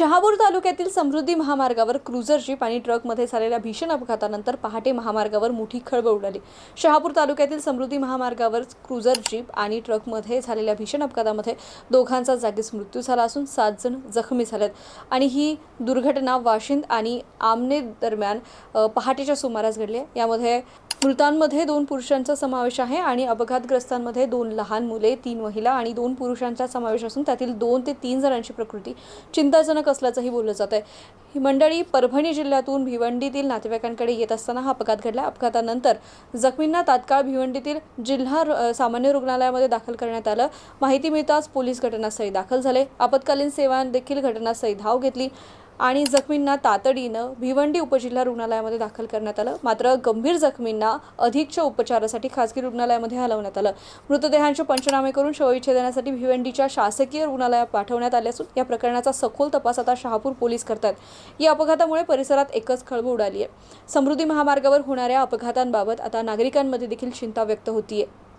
शहापूर तालुक्यातील समृद्धी महामार्गावर cruiser jeep आणि ट्रकमध्ये झालेल्या भीषण अपघातानंतर पहाटे महामार्गावर मोठी खळबळ उडाली। शहापूर तालुक्यातील समृद्धी महामार्गावर क्रुझर जीप आणि ट्रकमध्ये झालेल्या भीषण अपघातामध्ये दोघांचा जागीच मृत्यू झाला असून 7 जण जखमी झालेत आणि ही दुर्घटना वाशिंद आणि आमने दरम्यान पहाटेच्या सुमारास घडली। यामध्ये मृतांमध्ये 2 पुरुषांचा समावेश आहे आणि अपघातग्रस्तांमध्ये 2 लहान मुले, 3 महिला आणि 2 पुरुषांचा समावेश असून त्यातील 2 ते 3 जणांची प्रकृती चिंताजनक असल्याचंही बोललं जात आहे। ही मंडळी परभणी जिल्ह्यातून भिवंडीतील नातेवाईकांकडे येत असताना हा अपघात घडला। अपघातानंतर जखमींना तात्काळ भिवंडीतील जिल्हा सामान्य रुग्णालयामध्ये दाखल करण्यात आलं। माहिती मिळताच पोलीस घटनास्थळी दाखल झाले। आपत्कालीन सेवा देखील घटनास्थळी धाव घेतली आणि जखमींना तातडीनं भिवंडी उपजिल्हा रुग्णालयामध्ये दाखल करण्यात आलं। मात्र गंभीर जखमींना अधिकच्या उपचारासाठी खासगी रुग्णालयामध्ये हलवण्यात आलं। मृतदेहांचे पंचनामे करून शवविच्छेदनासाठी भिवंडीच्या शासकीय रुग्णालयात पाठवण्यात आले असून या प्रकरणाचा सखोल तपास आता शहापूर पोलीस करतात। या अपघातामुळे परिसरात एकच खळबळ उडाली आहे। समृद्धी महामार्गावर होणाऱ्या अपघातांबाबत आता नागरिकांमध्ये देखील चिंता व्यक्त होतीये।